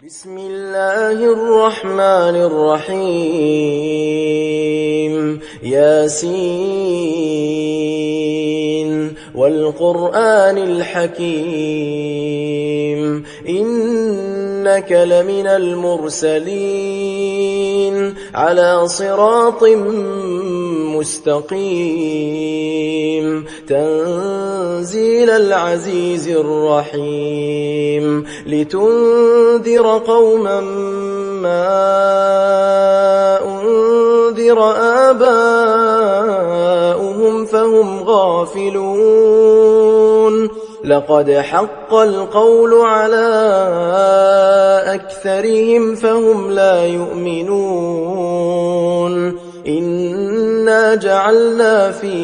بسم الله الرحمن الرحيم ياسين والقرآن الحكيم إنك لمن المرسلين على صراط مستقيم تنزيل العزيز الرحيم لتنذر قوما ما أنذر آباؤهم فهم غافلون لقد حق القول على أكثرهم فهم لا يؤمنون إنا جعلنا في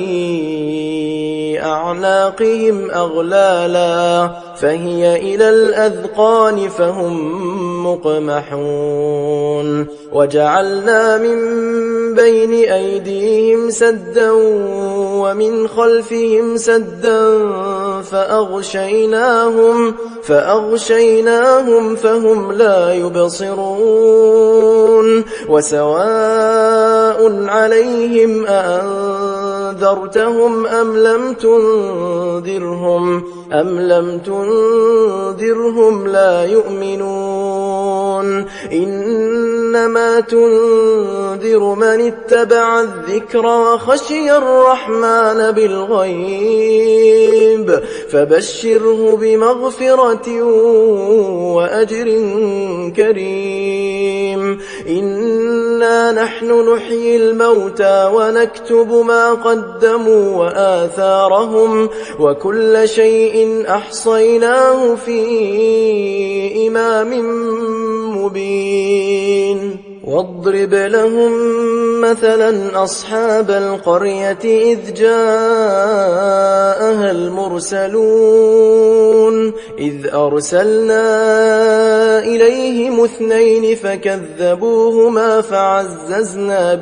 أعناقهم أغلالا فهي إلى الأذقان فهم مقمحون وجعلنا من بين أيديهم سدا ومن خلفهم سدا فأغشيناهم فهم لا يبصرون وسواء عليهم أأنذرتهم أم لم تنذرهم لا يؤمنون إنما تنذر من اتبع الذكر وخشي الرحمن بالغيب فبشره بمغفرة وأجر كريم إنا نحن نحيي الموتى ونكتب ما قدموا وآثارهم وكل شيء أحصيناه في إمام مبين واضرب لهم مثلا أصحاب القرية إذ جاءها المرسلون إذ أرسلنا إليهم 2 فكذبوهما فعززنا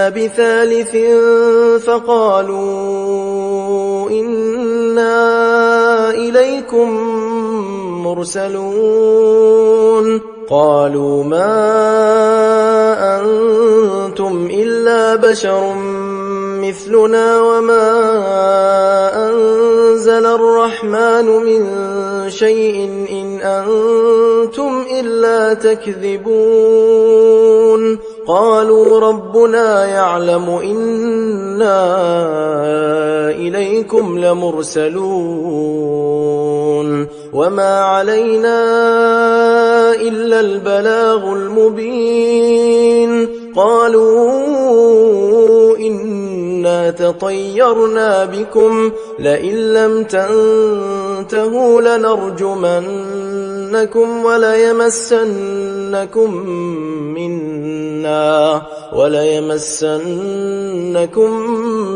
بثالث فقالوا إنا إليكم مرسلون قالوا ما أنتم إلا بشر مثلنا وما أنزل الرحمن من شيء إن أنتم إلا تكذبون قالوا ربنا يعلم إنا إليكم لمرسلون وما علينا إلا البلاغ المبين قالوا إنا تطيرنا بكم لئن لم تنتهوا لنرجمنكم وليمسنكم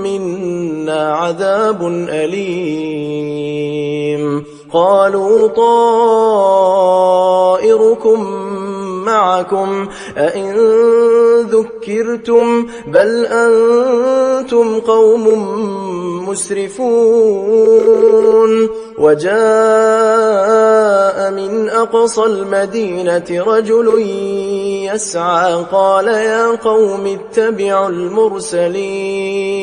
منا عذاب أليم قالوا طائركم معكم أئن ذكرتم بل أنتم قوم مسرفون وجاء من أقصى المدينة رجل يسعى قال يا قوم اتبعوا المرسلين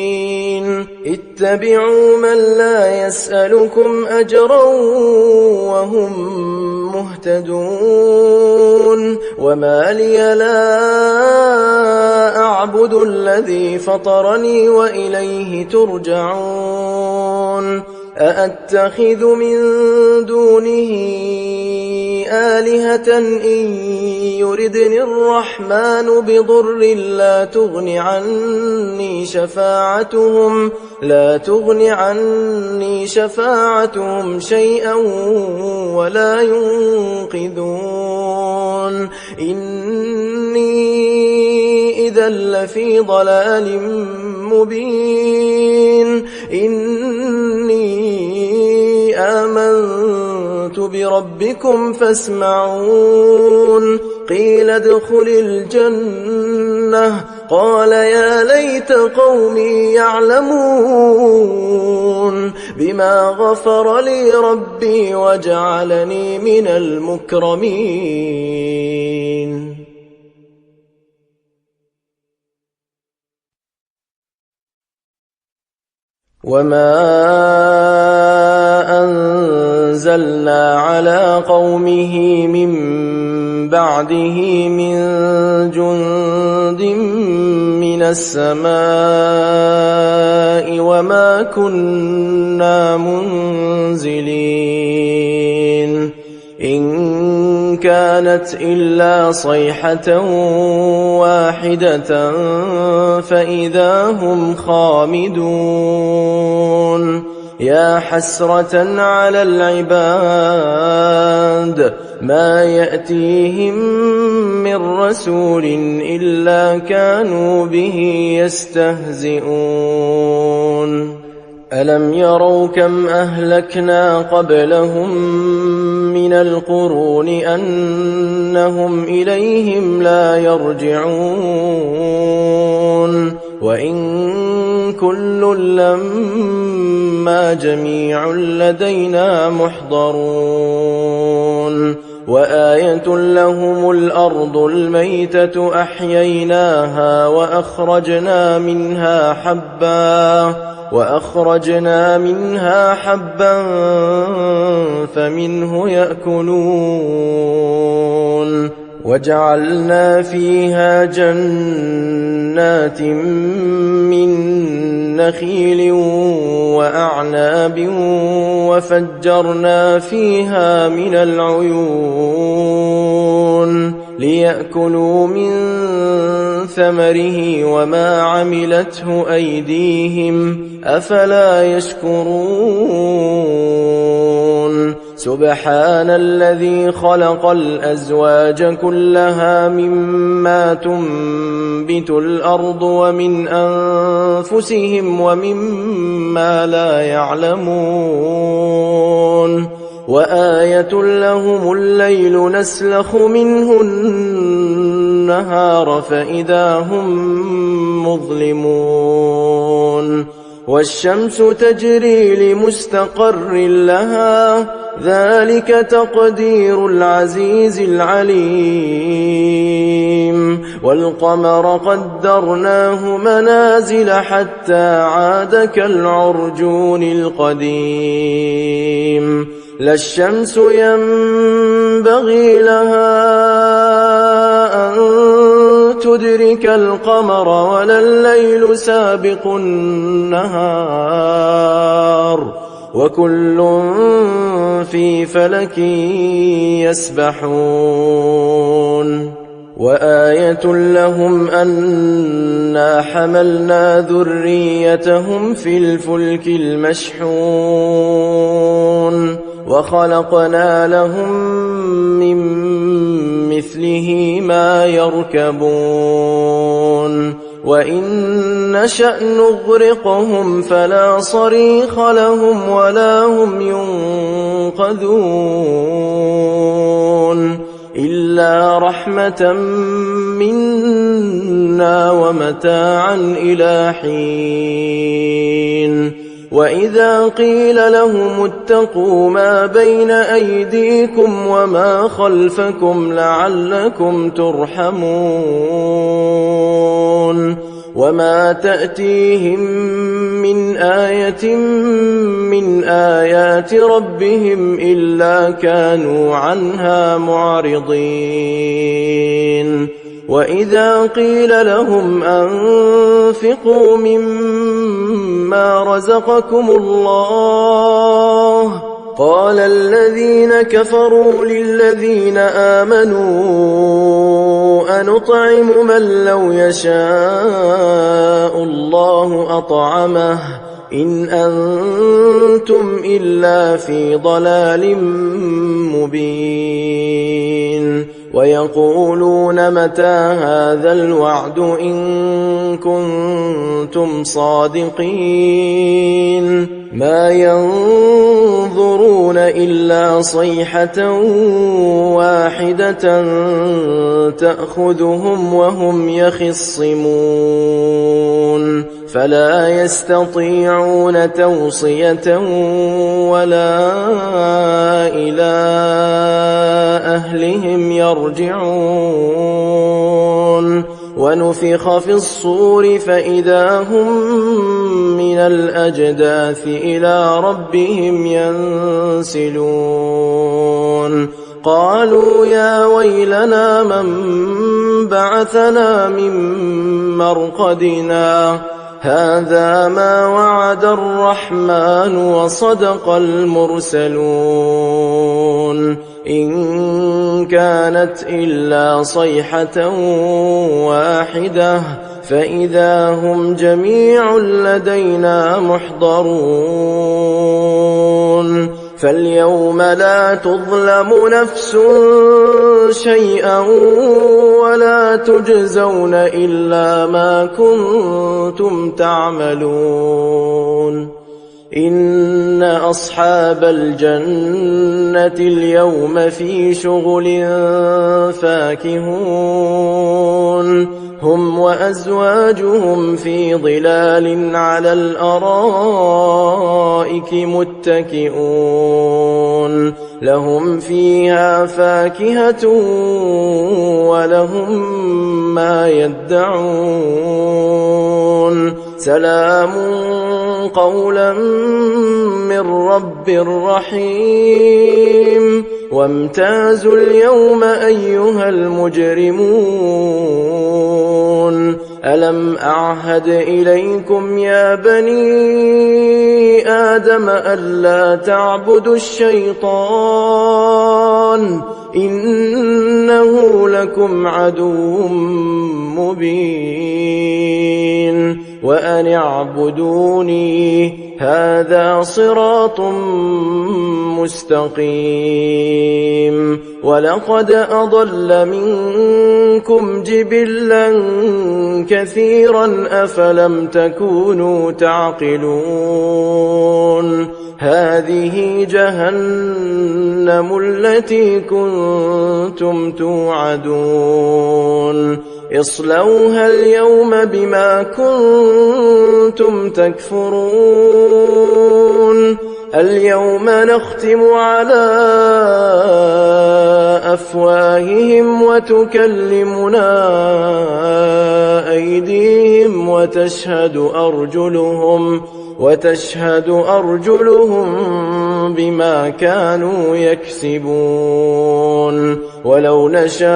اتبعوا من لا يسألكم أجرا وهم مهتدون وما لي لا أعبد الذي فطرني وإليه ترجعون أأتخذ من دونه آلهة إن يردني الرحمن بضر لا تغن عني شفاعتهم شيئا ولا ينقذون إني إذا لفي ضلال مبين إني آمنت بربكم فاسمعون قيل ادخل الجنة قال يا ليت قومي يعلمون بما غفر لي ربي وجعلني من المكرمين وما أنزلنا على قومه من بعده من جند من السماء وما كنا منزلين إن كانت إلا صيحة واحدة فإذا هم خامدون يا حسرة على العباد ما يأتيهم من رسول إلا كانوا به يستهزئون ألم يروا كم أهلكنا قبلهم من القرون أنهم إليهم لا يرجعون وإن كل لما جميع لدينا محضرون وآية لهم الأرض الميتة أحييناها وأخرجنا منها حبا فمنه يأكلون وجعلنا فيها جنات من نخيل وأعناب وفجرنا فيها من العيون ليأكلوا من ثمره وما عملته أيديهم أفلا يشكرون سبحان الذي خلق الأزواج كلها مما تنبت الأرض ومن أنفسهم ومما لا يعلمون وآية لهم الليل نسلخ منه النهار فإذا هم مظلمون والشمس تجري لمستقر لها ذلك تقدير العزيز العليم والقمر قدرناه منازل حتى عاد كالعرجون القديم لا الشمس ينبغي لها أن تدرك القمر ولا الليل سابق النهار وكل في فلك يسبحون وآية لهم أنا حملنا ذريتهم في الفلك المشحون وخلقنا لهم من مثله ما يركبون وإن نشأ نغرقهم فلا صريخ لهم ولا هم ينقذون إلا رحمة منا ومتاعا إلى حين وإذا قيل لهم اتقوا ما بين أيديكم وما خلفكم لعلكم ترحمون وما تأتيهم من آية من آيات ربهم إلا كانوا عنها معرضين وإذا قيل لهم أنفقوا مما رزقكم الله قال الذين كفروا للذين آمنوا أنطعم من لو يشاء الله أطعمه إن أنتم إلا في ضلال مبين ويقولون متى هذا الوعد إن كنتم صادقين ما ينظرون إلا صيحة واحدة تأخذهم وهم يخصمون فلا يستطيعون توصية ولا إلى أهلهم يرجعون ونفخ في الصور فإذا هم من الأجداث إلى ربهم ينسلون قالوا يا ويلنا من بعثنا من مرقدنا هذا ما وعد الرحمن وصدق المرسلون إن كانت إلا صيحة واحدة فإذا هم جميع لدينا محضرون فاليوم لا تظلم نفس شيئا ولا تجزون إلا ما كنتم تعملون إن أصحاب الجنة اليوم في شغل فاكهون هم وأزواجهم في ظلال على الأرائك متكئون لهم فيها فاكهة ولهم ما يدعون سلام قولا من رب رحيم وامتازوا اليوم أيها المجرمون ألم أعهد إليكم يا بني آدم ألا تعبدوا الشيطان إنه لكم عدو مبين وأن اعبدوني هذا صراط مستقيم ولقد أضل منكم جبلا كثيرا أفلم تكونوا تعقلون هذه جهنم التي كنتم توعدون اصلوها اليوم بما كنتم تكفرون اليوم نختم على أفواههم وتكلمنا أيديهم وتشهد أرجلهم بما كانوا يكسبون ولو نشاء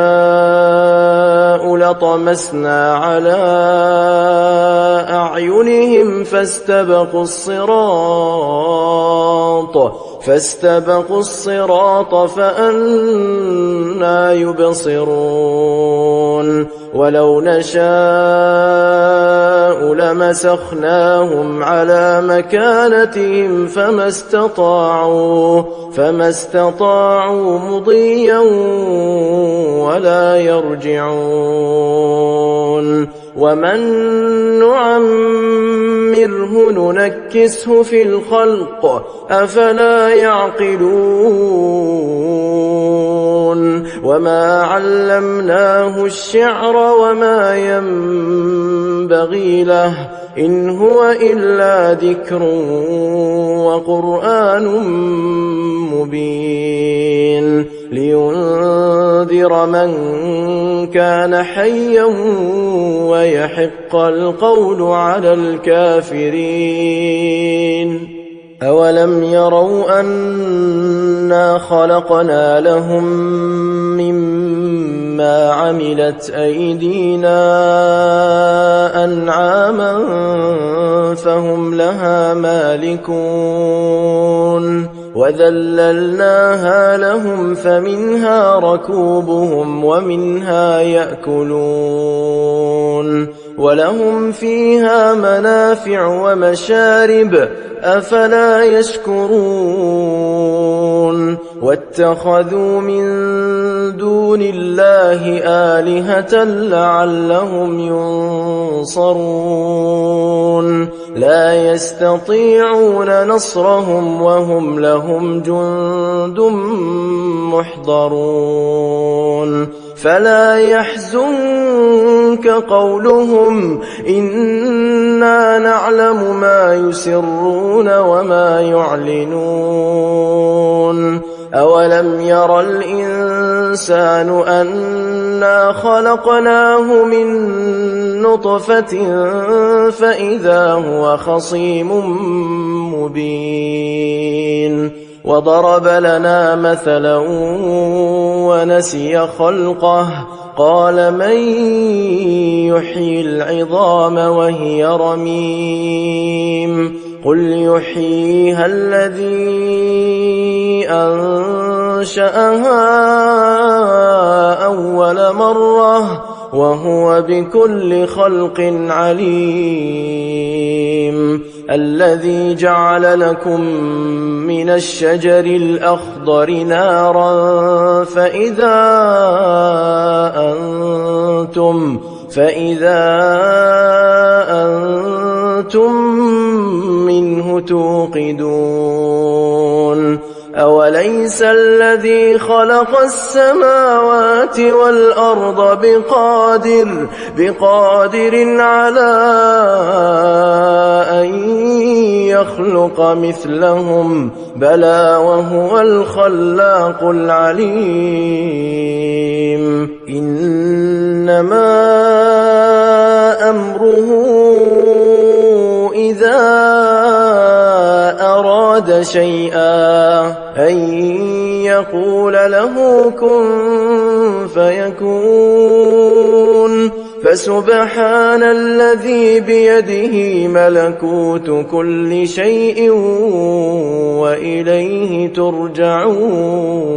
لطمسنا على أعينهم فاستبقوا الصراط فأنى يبصرون ولو نشاء لمسخناهم على مكانتهم فما استطاعوا مضيا ولا يرجعون ومن نعمره ننكسه في الخلق أفلا يعقلون وما علمناه الشعر وما ينبغي له إن هو إلا ذكر وقرآن مبين لينذر من كان حيا ويحق القول على الكافرين أولم يروا أنا خلقنا لهم مما عملت أيدينا أنعاما فهم لها مالكون وذللناها لهم فمنها ركوبهم ومنها يأكلون ولهم فيها منافع ومشارب أفلا يشكرون واتخذوا من دون الله آلهة لعلهم ينصرون لا يستطيعون نصرهم وهم لهم جند محضرون فلا يحزنك قولهم إنا نعلم ما يسرون وما يعلنون أولم ير الإنسان أنا خلقناه من نطفة فإذا هو خصيم مبين وضرب لنا مثلا ونسي خلقه قال من يحيي العظام وهي رميم قل يحييها الذي أنشأها أول مرة وهو بكل خلق عليم الذي جعل لكم من الشجر الأخضر نارا فإذا أنتم منه توقدون أوليس الذي خلق السماوات والأرض بقادر على أن يخلق مثلهم بلى وهو الخلاق العليم إنما أمره إذا أراد شيئا أن يقول له كن فيكون فسبحان الذي بيده ملكوت كل شيء وإليه ترجعون